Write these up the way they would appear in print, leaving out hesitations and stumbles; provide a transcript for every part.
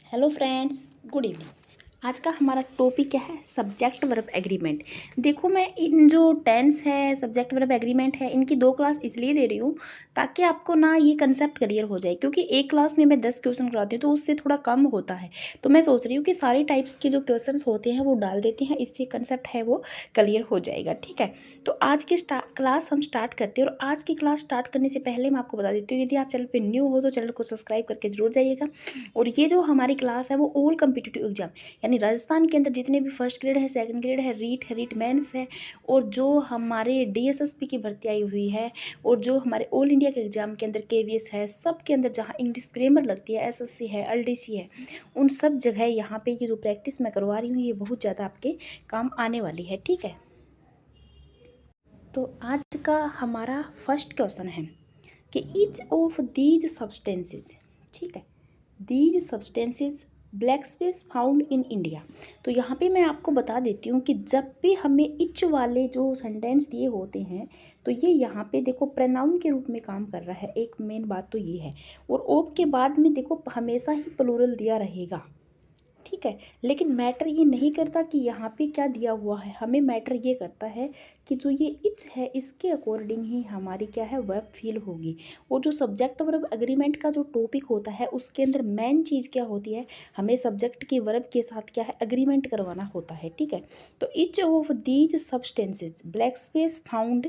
Hello friends, good evening. आज का हमारा टॉपिक क्या है? Subject verb agreement. देखो, मैं इन जो टेंस है, सब्जेक्ट वर्ब एग्रीमेंट है, इनकी 2 क्लास इसलिए दे रही हूँ ताकि आपको ना ये कंसेप्ट क्लियर हो जाए, क्योंकि एक क्लास में मैं 10 क्वेश्चन कराती हूँ तो उससे थोड़ा कम होता है। तो मैं सोच रही हूँ कि सारे टाइप्स के जो क्वेश्चंस होते हैं वो डाल देते हैं, इससे कंसेप्ट है वो क्लियर हो जाएगा। ठीक है, तो आज की क्लास हम स्टार्ट करते हैं। और आज की क्लास स्टार्ट करने से पहले मैं आपको बता देती हूँ, यदि आप चैनल पर न्यू हो तो चैनल को सब्सक्राइब करके जरूर जाइएगा। और ये जो हमारी क्लास है वो ऑल कम्पिटिटिव एग्जाम, यानी राजस्थान के अंदर जितने भी फर्स्ट ग्रेड है, सेकंड ग्रेड है, रीट मेंस है, और जो हमारे डीएसएसपी की भर्ती आई हुई है, और जो हमारे ऑल इंडिया के एग्जाम के अंदर केवीएस है, सब के अंदर जहाँ इंग्लिश ग्रामर लगती है, एसएससी है, एलडीसी है, उन सब जगह यहाँ पे ये जो प्रैक्टिस मैं करवा रही हूँ ये बहुत ज़्यादा आपके काम आने वाली है। ठीक है, तो आज का हमारा फर्स्ट क्वेश्चन है कि ईच ऑफ दीज सब्सटेंसेस, ठीक है, these substances black space found in India. तो यहाँ पे मैं आपको बता देती हूँ कि जब भी हमें इच वाले जो सेंटेंस दिए होते हैं तो ये यहाँ पे देखो प्रोनाउन के रूप में काम कर रहा है। एक मेन बात तो ये है। और ऑफ के बाद में देखो हमेशा ही प्लूरल दिया रहेगा, ठीक है। लेकिन मैटर ये नहीं करता कि यहाँ पे क्या दिया हुआ है, हमें मैटर ये करता है कि जो ये इच है इसके अकॉर्डिंग ही हमारी क्या है वर्ब फील होगी। और जो सब्जेक्ट वर्ब एग्रीमेंट का जो टॉपिक होता है उसके अंदर मेन चीज़ क्या होती है, हमें सब्जेक्ट की वर्ब के साथ क्या है एग्रीमेंट करवाना होता है। ठीक है, तो each of these substances black space found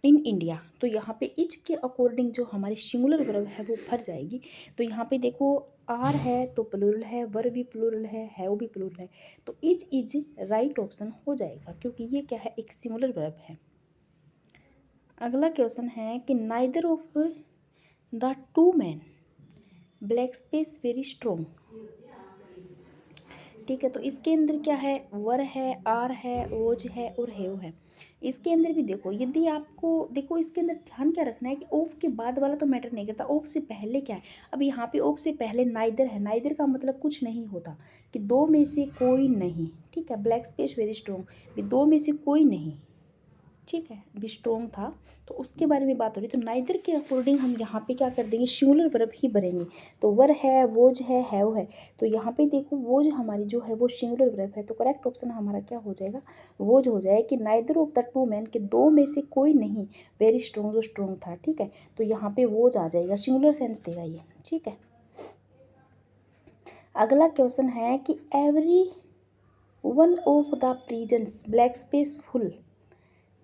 in India, तो यहाँ पे इच के अकॉर्डिंग जो हमारी सिंगुलर वर्ब है वो भर जाएगी। तो यहाँ पे देखो आर है तो प्लूरल है, वर भी प्लूरल है वो भी प्लूरल है, तो इज राइट ऑप्शन हो जाएगा क्योंकि ये क्या है, एक सिंगुलर वर्ब है। अगला क्वेश्चन है कि neither of the two man black space very strong. ठीक है, तो इसके अंदर क्या है, वर है, आर है, ओज है और हेव है। इसके अंदर भी देखो, यदि आपको देखो इसके अंदर ध्यान क्या रखना है कि ऑफ के बाद वाला तो मैटर नहीं करता, ऑफ से पहले क्या है। अब यहाँ पे ऑफ से पहले नाइदर है, नाइदर का मतलब कुछ नहीं होता कि दो में से कोई नहीं। ठीक है, ब्लैक स्पेस वेरी स्ट्रोंग भी दो में से कोई नहीं, ठीक है, भी स्ट्रोंग था, तो उसके बारे में बात हो रही। तो नाइदर के अकॉर्डिंग हम यहाँ पे क्या कर देंगे, सिंगुलर वर्ब ही भरेंगे। तो वर है, वोज है, हैव है, तो यहाँ पे देखो वोज हमारी जो है वो सिंगुलर वर्ब है, तो करेक्ट ऑप्शन हमारा क्या हो जाएगा, वोज हो जाए कि neither of the two man, के दो में से कोई नहीं वेरी स्ट्रोंग, जो स्ट्रोंग था। ठीक है, तो यहाँ पे वोज आ जाएगा, सिंगुलर सेंस देगा ये। ठीक है, अगला क्वेश्चन है कि every one of the prisons blank space full.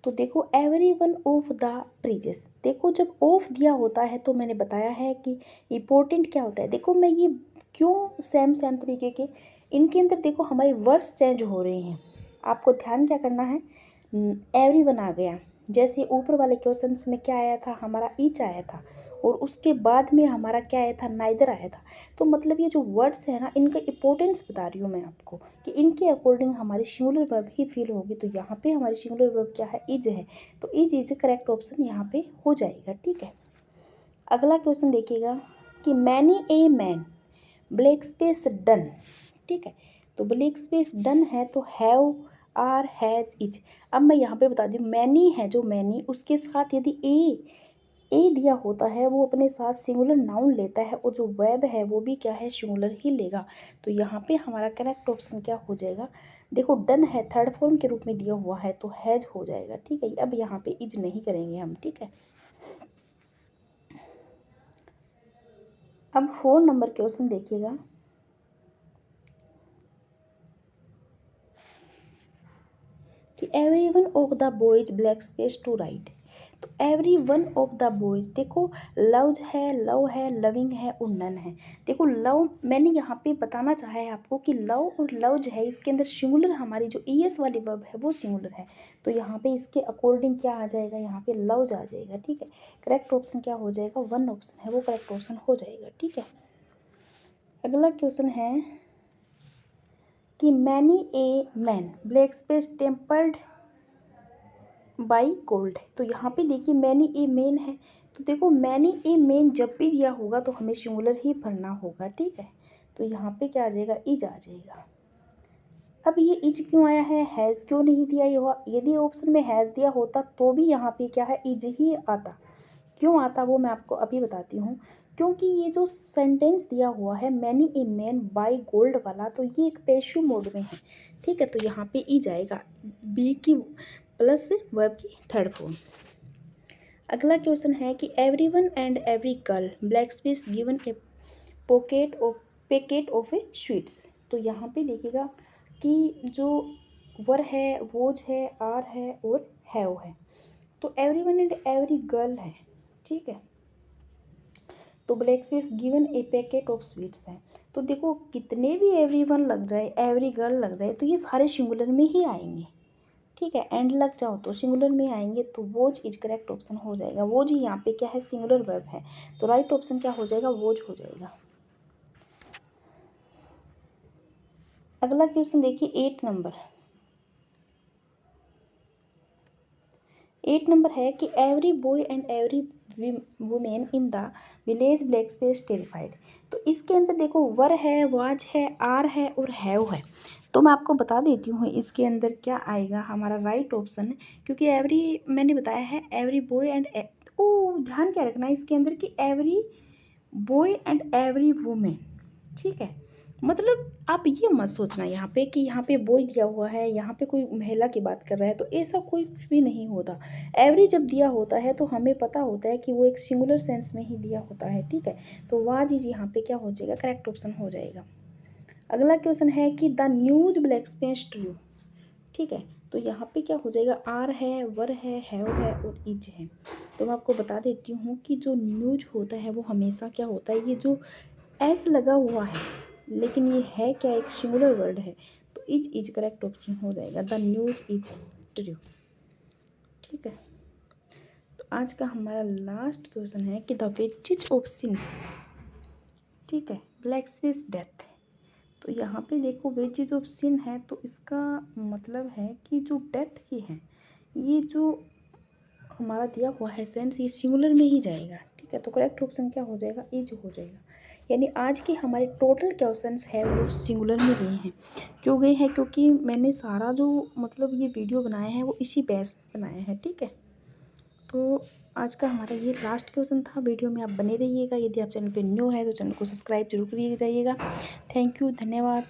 तो देखो every one of the prizes, देखो जब ऑफ दिया होता है तो मैंने बताया है कि इम्पोर्टेंट क्या होता है। देखो मैं ये क्यों सेम सेम तरीके के इनके अंदर देखो हमारे वर्ड्स चेंज हो रहे हैं, आपको ध्यान क्या करना है। एवरी वन आ गया, जैसे ऊपर वाले क्वेश्चंस में क्या आया था, हमारा ईच आया था, और उसके बाद में हमारा क्या आया था, नाइदर आया था। तो मतलब ये जो वर्ड्स है ना, इनका इंपॉर्टेंस बता रही हूँ मैं आपको कि इनके अकॉर्डिंग हमारी सिंगुलर वर्ब ही फील होगी। तो यहाँ पे हमारी सिंगुलर वर्ब क्या है, इज है, तो इज करेक्ट ऑप्शन यहाँ पे हो जाएगा। ठीक है, अगला क्वेश्चन देखिएगा कि many a man black space done. ठीक है, तो ब्लैक स्पेस डन है तो हैव, आर, हैज, इज। अब मैं यहाँ पे बता दूँ, मैनी है जो मैनी, उसके साथ यदि ए दिया होता है वो अपने साथ सिंगुलर नाउन लेता है, और जो वर्ब है वो भी क्या है, सिंगुलर ही लेगा। तो यहाँ पे हमारा करेक्ट ऑप्शन क्या हो जाएगा, देखो डन है थर्ड फॉर्म के रूप में दिया हुआ है तो हैज हो जाएगा। ठीक है, अब यहाँ पे इज नहीं करेंगे हम। ठीक है, अब 4 नंबर क्वेश्चन देखिएगा कि every one of the boys blank space to write. तो every one of the boys, देखो लव्स है, लव है, लविंग है और नन है। देखो लव मैंने यहाँ पे बताना चाहा है आपको कि लव और लव जो है इसके अंदर सिंगुलर हमारी जो ईएस वाली वर्ब है वो सिंगुलर है, तो यहाँ पे इसके अकॉर्डिंग क्या आ जाएगा, यहाँ पे लव्स आ जाएगा। ठीक है, करेक्ट ऑप्शन क्या हो जाएगा, वन ऑप्शन है वो करेक्ट ऑप्शन हो जाएगा। ठीक है, अगला क्वेश्चन है कि many a man black space tempered by cold. तो यहाँ पे देखिए मैनी ए मेन है, तो देखो मैनी ए मेन जब भी दिया होगा तो हमें सिंगुलर ही भरना होगा। ठीक है, तो यहाँ पे क्या आ जाएगा, इज आ जाएगा। अब ये इज क्यों आया है, हैज़ क्यों नहीं दिया हुआ, यदि ऑप्शन में हैज़ दिया होता तो भी यहाँ पे क्या है, इज ही आता। क्यों आता वो मैं आपको अभी बताती हूँ। क्योंकि ये जो सेंटेंस दिया हुआ है many a man by gold वाला, तो ये एक पैसिव मोड में है, ठीक है। तो यहाँ पे ई जाएगा बी की प्लस वर्ब की थर्ड फॉर्म। अगला क्वेश्चन है कि every one and every girl black space given A packet of A sweets. तो यहाँ पे देखिएगा कि जो वर है, वोज है, आर है और हैव है, तो every one and every girl है, ठीक है। तो black space given A packet of sweets है। तो देखो कितने भी एवरी वन लग जाए, एवरी गर्ल लग जाए, तो ये सारे सिंगुलर में ही आएंगे, ठीक है। एंड लग जाओ तो सिंगुलर में आएंगे, तो वोज इज करेक्ट ऑप्शन हो जाएगा। वोज ही यहाँ पे क्या है, सिंगुलर वर्ब है, तो राइट ऑप्शन क्या हो जाएगा, वोज हो जाएगा। अगला क्वेश्चन देखिए 8 नंबर है कि every boy and every women in the village black space terrified. तो इसके अंदर देखो वर है, वाज है, आर है और हैव है। तो मैं आपको बता देती हूँ इसके अंदर क्या आएगा हमारा राइट ऑप्शन, क्योंकि एवरी मैंने बताया है एवरी बॉय एंड ओ ध्यान क्या रखना है इसके अंदर कि every boy and every women, ठीक है। मतलब आप ये मत सोचना यहाँ पे कि यहाँ पे बॉय दिया हुआ है, यहाँ पे कोई महिला की बात कर रहा है, तो ऐसा कोई भी नहीं होता। एवरी जब दिया होता है तो हमें पता होता है कि वो एक सिंगुलर सेंस में ही दिया होता है, ठीक है। तो वाज इज यहाँ पे क्या हो जाएगा, करेक्ट ऑप्शन हो जाएगा। अगला क्वेश्चन है कि the news black space true, ठीक है। तो यहाँ पे क्या हो जाएगा, आर है, वर है, हैव है और इज है। तो मैं आपको बता देती हूँ कि जो न्यूज होता है वो हमेशा क्या होता है, ये जो एस लगा हुआ है, लेकिन ये है क्या, एक सिंगुलर वर्ड है, तो इज करेक्ट ऑप्शन हो जाएगा। द न्यूज इज ट्रू, ठीक है। तो आज का हमारा लास्ट क्वेश्चन है कि द वेजेज ऑफ सिन, ठीक है, ब्लैक स्पेस डेथ। तो यहाँ पे देखो वेजेज ऑफ सिन है, तो इसका मतलब है कि जो डेथ की है, ये जो हमारा दिया हुआ है सेंस, ये सिंगुलर में ही जाएगा, ठीक है। तो करेक्ट ऑप्शन क्या हो जाएगा, इज हो जाएगा। यानी आज के हमारे टोटल क्वेश्चंस है वो सिंगुलर में गए हैं। क्यों गए हैं, क्योंकि मैंने सारा जो मतलब ये वीडियो बनाया है वो इसी बेस पे बनाया है, ठीक है। तो आज का हमारा ये लास्ट क्वेश्चन था। वीडियो में आप बने रहिएगा। यदि आप चैनल पे न्यू है तो चैनल को सब्सक्राइब जरूर करिए जाइएगा। थैंक यू, धन्यवाद।